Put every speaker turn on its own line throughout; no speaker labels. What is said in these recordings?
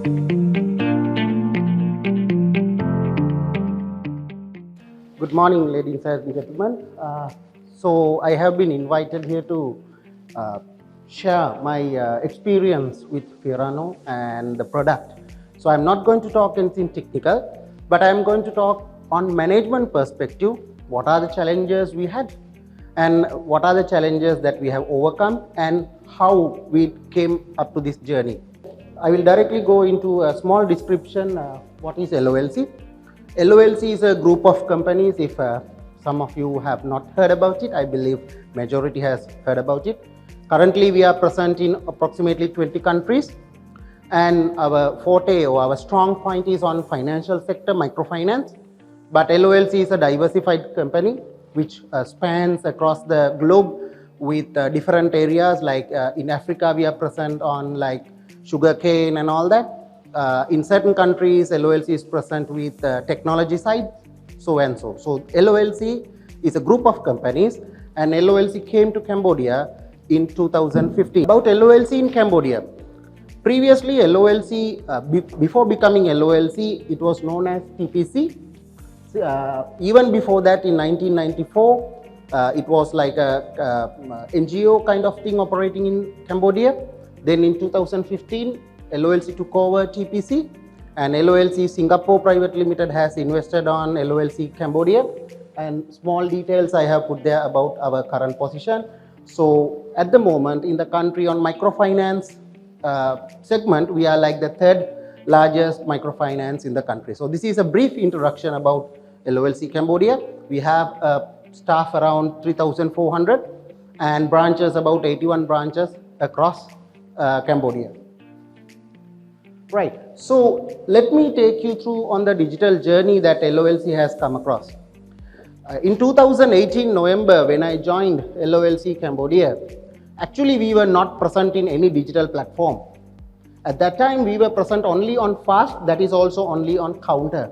Good morning, ladies and gentlemen. So I have been invited here to share my experience with Fiorano and the product. So I'm not going to talk anything technical, but I'm going to talk on management perspective. What are the challenges we had, and what are the challenges that we have overcome, and how we came up to this journey. I will directly go into a small description. What is LOLC? LOLC is a group of companies. If some of you have not heard about it, I believe majority has heard about it. Currently, we are present in approximately 20 countries, and our forte or our strong point is on financial sector, microfinance. But LOLC is a diversified company which spans across the globe with different areas. Like in Africa, we are present on like sugarcane and all that. In certain countries, LOLC is present with technology side, so and so. So LOLC is a group of companies, and LOLC came to Cambodia in 2015. About LOLC in Cambodia. Previously, LOLC, before becoming LOLC, it was known as TPC. Even before that, in 1994, it was like a NGO kind of thing operating in Cambodia. Then in 2015, LOLC took over TPC, and LOLC Singapore Private Limited has invested on LOLC Cambodia, and small details I have put there about our current position. So at the moment in the country on microfinance segment, we are like the third largest microfinance in the country. So this is a brief introduction about LOLC Cambodia. We have staff around 3,400 and branches, about 81 branches across Cambodia. Right, so let me take you through on the digital journey that LOLC has come across. In 2018 November, when I joined LOLC Cambodia, actually we were not present in any digital platform. At that time, we were present only on FAST, that is also only on counter.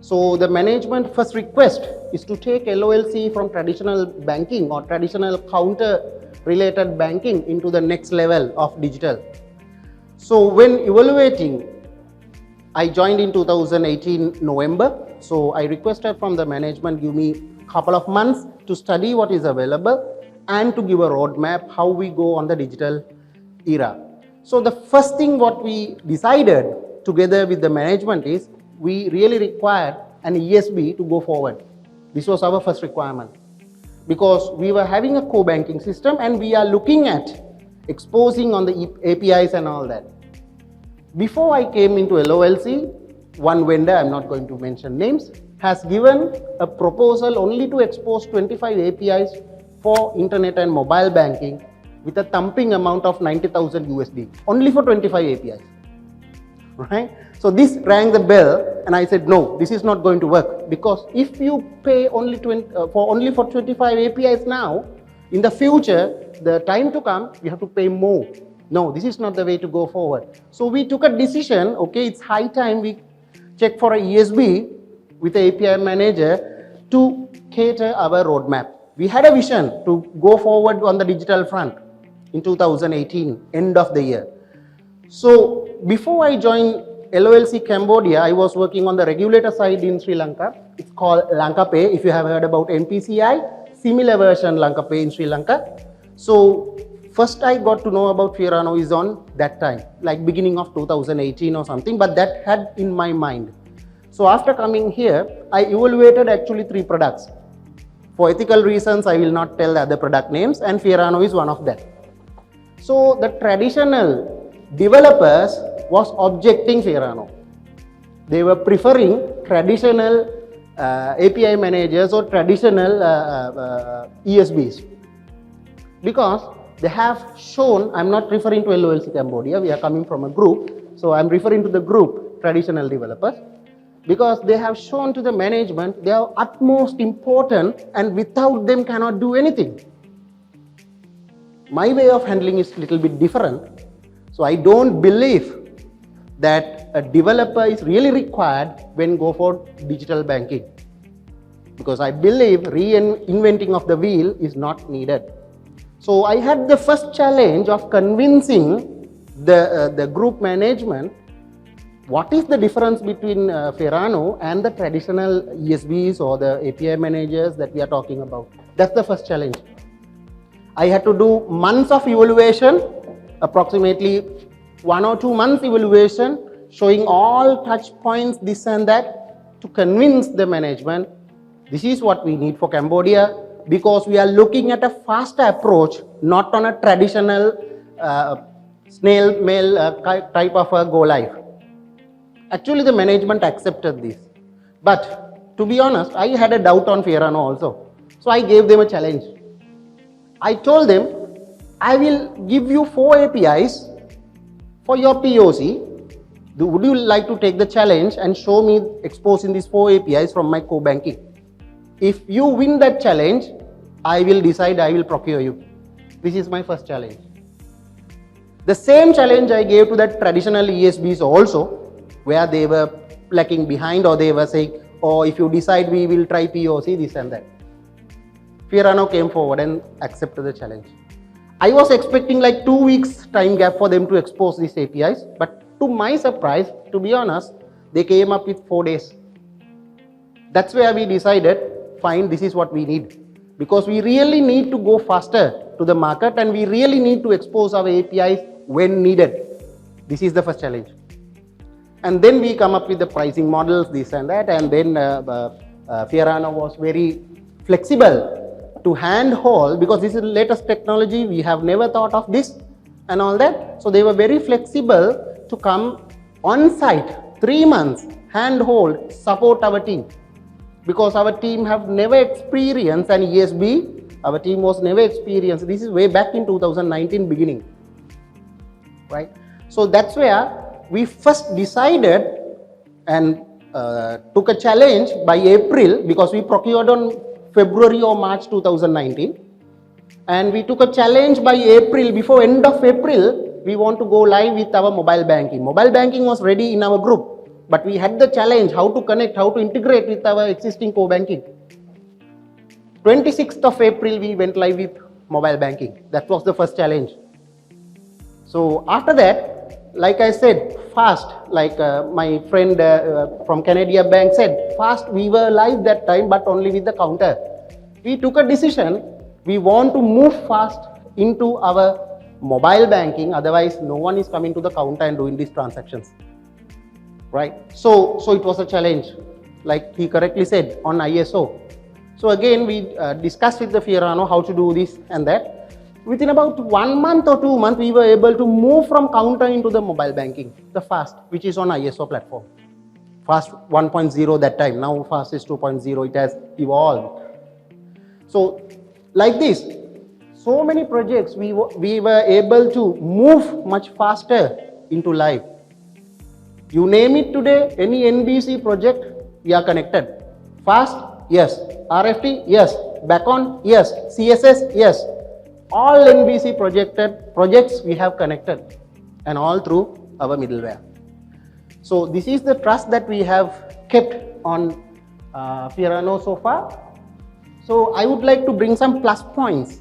So the management first request is to take LOLC from traditional banking or traditional counter related banking into the next level of digital. So when evaluating, I joined in 2018 November. So I requested from the management give me a couple of months to study what is available and to give a roadmap how we go on the digital era. So the first thing what we decided together with the management is we really required an ESB to go forward. This was our first requirement, because we were having a co-banking system and we are looking at exposing on the APIs and all that. Before I came into LOLC, one vendor, I'm not going to mention names, has given a proposal only to expose 25 APIs for internet and mobile banking with a thumping amount of 90,000 USD, only for 25 APIs, right? So this rang the bell and I said, no, this is not going to work, because if you pay only for 25 APIs now, in the future, the time to come, you have to pay more. No, this is not the way to go forward. So we took a decision, okay, it's high time we check for a ESB with the API manager to cater our roadmap. We had a vision to go forward on the digital front in 2018, end of the year. So before I joined LOLC Cambodia, I was working on the regulator side in Sri Lanka. It's called Lanka Pay. If you have heard about NPCI, similar version Lanka Pay in Sri Lanka. So first I got to know about Fiorano is on that time, like beginning of 2018 or something, but that had in my mind. So after coming here, I evaluated actually 3 products. For ethical reasons, I will not tell the other product names, and Fiorano is one of them. So the traditional developers was objecting Fiorano. They were preferring traditional API managers or traditional ESBs, because they have shown, I'm not referring to LOLC Cambodia, we are coming from a group, so I'm referring to the group, traditional developers, because they have shown to the management they are utmost important and without them cannot do anything. My way of handling is a little bit different. So I don't believe that a developer is really required when go for digital banking, because I believe reinventing of the wheel is not needed. So I had the first challenge of convincing the group management what is the difference between Fiorano and the traditional ESBs or the API managers that we are talking about? That's the first challenge. I had to do months of evaluation, approximately 1 or 2 months evaluation, showing all touch points, this and that, to convince the management this is what we need for Cambodia, because we are looking at a faster approach, not on a traditional snail mail type of a go live. Actually, the management accepted this. But to be honest, I had a doubt on Fiorano also. So I gave them a challenge. I told them, I will give you 4 APIs for your POC. Would you like to take the challenge and show me exposing these 4 APIs from my core banking? If you win that challenge, I will decide I will procure you. This is my first challenge. The same challenge I gave to the traditional ESBs also, where they were lacking behind, or they were saying, oh, if you decide we will try POC, this and that. Fiorano came forward and accepted the challenge. I was expecting like 2 weeks time gap for them to expose these APIs, but to my surprise, to be honest, they came up with 4 days. That's where we decided, fine, this is what we need. Because we really need to go faster to the market, and we really need to expose our APIs when needed. This is the first challenge. And then we come up with the pricing models, this and that, and then Fiorano was very flexible to handhold, because this is the latest technology, we have never thought of this and all that. So they were very flexible to come on site, 3 months, handhold, support our team. Because our team have never experienced an ESB, our team was never experienced. This is way back in 2019 beginning, right? So that's where we first decided and took a challenge by April, because we procured on February or March 2019, and we took a challenge by April. Before end of April, we want to go live with our mobile banking. Mobile banking was ready in our group, but we had the challenge how to connect, how to integrate with our existing core banking. 26th of April, we went live with mobile banking. That was the first challenge. So after that, like I said, fast, like my friend from Canadian Bank said, fast, we were live that time, but only with the counter. We took a decision, we want to move fast into our mobile banking, otherwise no one is coming to the counter and doing these transactions, right? So it was a challenge, like he correctly said, on ISO. So again, we discussed with the Fiorano how to do this and that. Within about 1 month or 2 months, we were able to move from counter into the mobile banking, the FAST, which is on ISO platform. FAST 1.0 that time, now FAST is 2.0, it has evolved. So like this, so many projects we were able to move much faster into live. You name it today, any NBC project, we are connected. FAST, yes. RFT, yes. Backon, yes. CSS, yes. All NBC projects we have connected, and all through our middleware. So this is the trust that we have kept on Fiorano so far. So I would like to bring some plus points.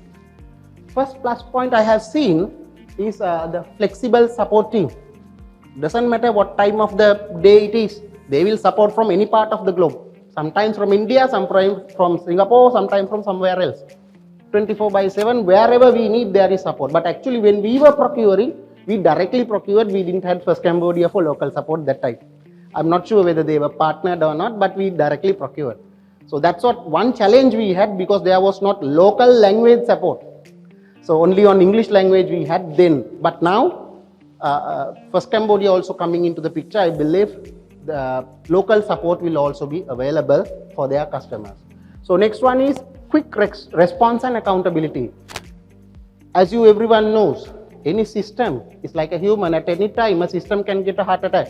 First plus point I have seen is the flexible support team. Doesn't matter what time of the day it is, they will support from any part of the globe. Sometimes from India, sometimes from Singapore, sometimes from somewhere else. 24/7, wherever we need, there is support. But actually, when we were procuring, we directly procured. We didn't have First Cambodia for local support that time. I'm not sure whether they were partnered or not, but we directly procured. So that's what one challenge we had, because there was not local language support. So only on English language we had then. But now, First Cambodia also coming into the picture, I believe the local support will also be available for their customers. So next one is quick response and accountability. As you everyone knows, any system is like a human. At any time, a system can get a heart attack,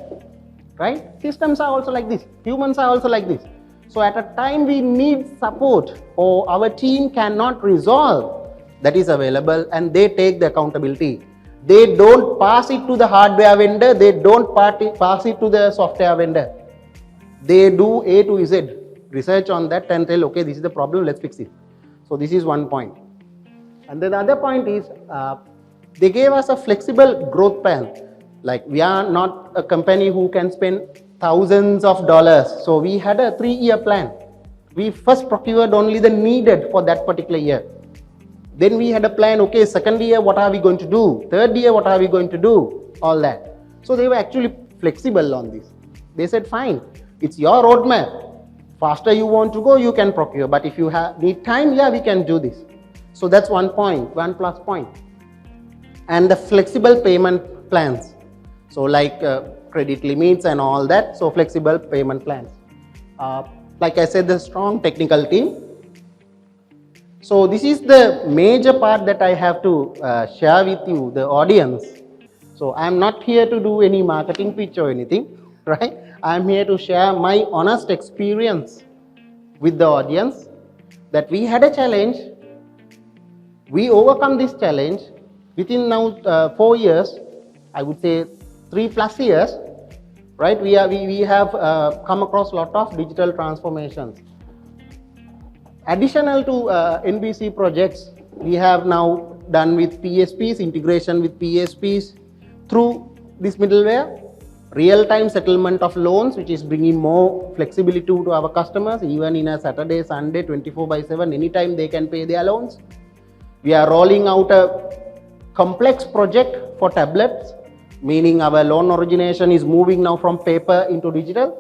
right? Systems are also like this. Humans are also like this. So at a time we need support or our team cannot resolve, that is available, and they take the accountability. They don't pass it to the hardware vendor. They don't pass it to the software vendor. They do A to Z. Research on that and tell, okay, this is the problem, let's fix it. So this is one point. And then the other point is, they gave us a flexible growth plan. Like, we are not a company who can spend thousands of dollars. So we had a 3-year plan. We first procured only the needed for that particular year. Then we had a plan, okay, second year, what are we going to do? Third year, what are we going to do? All that. So they were actually flexible on this. They said, fine, it's your roadmap. Faster you want to go, you can procure. But if you need time, yeah, we can do this. So that's one plus point. And the flexible payment plans. So like credit limits and all that. So flexible payment plans. Like I said, the strong technical team. So this is the major part that I have to share with you, the audience. So I'm not here to do any marketing pitch or anything, right? I'm here to share my honest experience with the audience that we had a challenge. We overcome this challenge within now 4 years, I would say 3+ years, right? We have come across a lot of digital transformations. Additional to NBC projects, we have now done with PSPs, integration with PSPs through this middleware, real-time settlement of loans, which is bringing more flexibility to our customers, even in a Saturday, Sunday, 24/7, anytime they can pay their loans. We are rolling out a complex project for tablets, meaning our loan origination is moving now from paper into digital.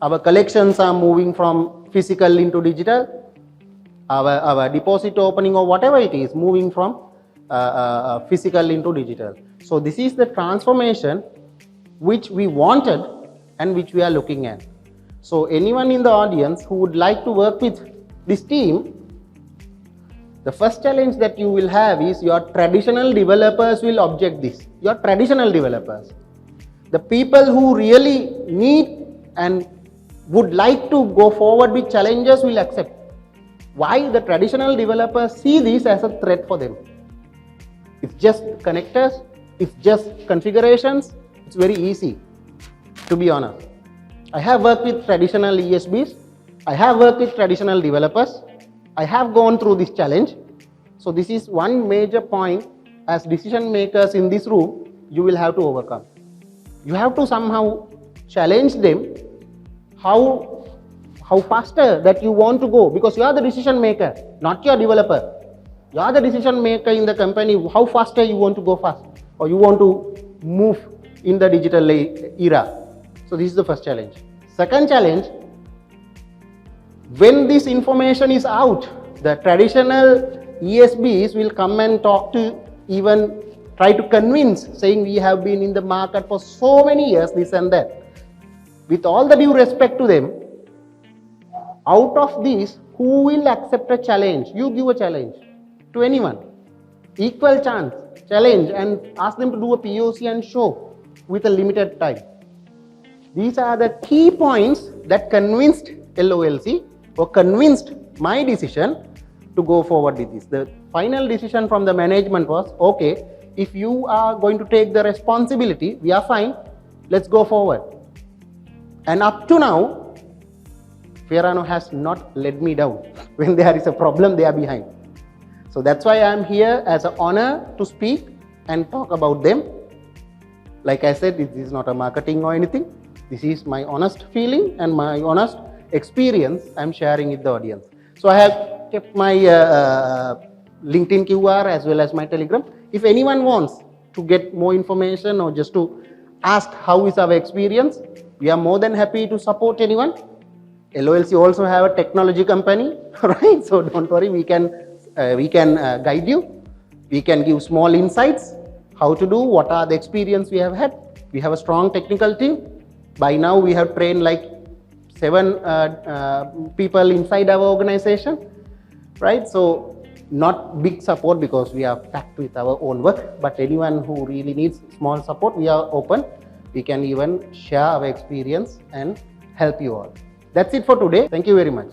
Our collections are moving from physical into digital. Our deposit opening or whatever it is, moving from physical into digital. So this is the transformation which we wanted and which we are looking at. So anyone in the audience who would like to work with this team, the first challenge that you will have is your traditional developers will object this. Your traditional developers, the people who really need and would like to go forward with challenges will accept. Why? The traditional developers see this as a threat for them. It's just connectors, it's just configurations, it's very easy, to be honest. I have worked with traditional ESBs, I have worked with traditional developers, I have gone through this challenge. So this is one major point as decision makers in this room, you will have to overcome. You have to somehow challenge them how faster that you want to go, because you are the decision maker, not your developer. You are the decision maker in the company, how faster you want to go fast, or you want to move in the digital era. So this is the first challenge. Second challenge, when this information is out, the traditional ESBs will come and talk to, even try to convince, saying we have been in the market for so many years, this and that. With all the due respect to them, out of these, who will accept a challenge? You give a challenge to anyone. Equal chance, challenge, and ask them to do a POC and show with a limited time. These are the key points that convinced LOLC or convinced my decision to go forward with this. The final decision from the management was, okay, if you are going to take the responsibility, we are fine, let's go forward. And up to now, Fiorano has not let me down. When there is a problem, they are behind. So that's why I am here as an honor to speak and talk about them. Like I said, this is not a marketing or anything. This is my honest feeling and my honest experience I am sharing with the audience. So I have kept my LinkedIn QR as well as my Telegram. If anyone wants to get more information or just to ask how is our experience, we are more than happy to support anyone. LOLC also have a technology company, right? So don't worry, we can guide you. We can give small insights, how to do, what are the experience we have had. We have a strong technical team. By now we have trained like 7 people inside our organization, right? So not big support because we are packed with our own work, but anyone who really needs small support, we are open. We can even share our experience and help you all. That's it for today. Thank you very much.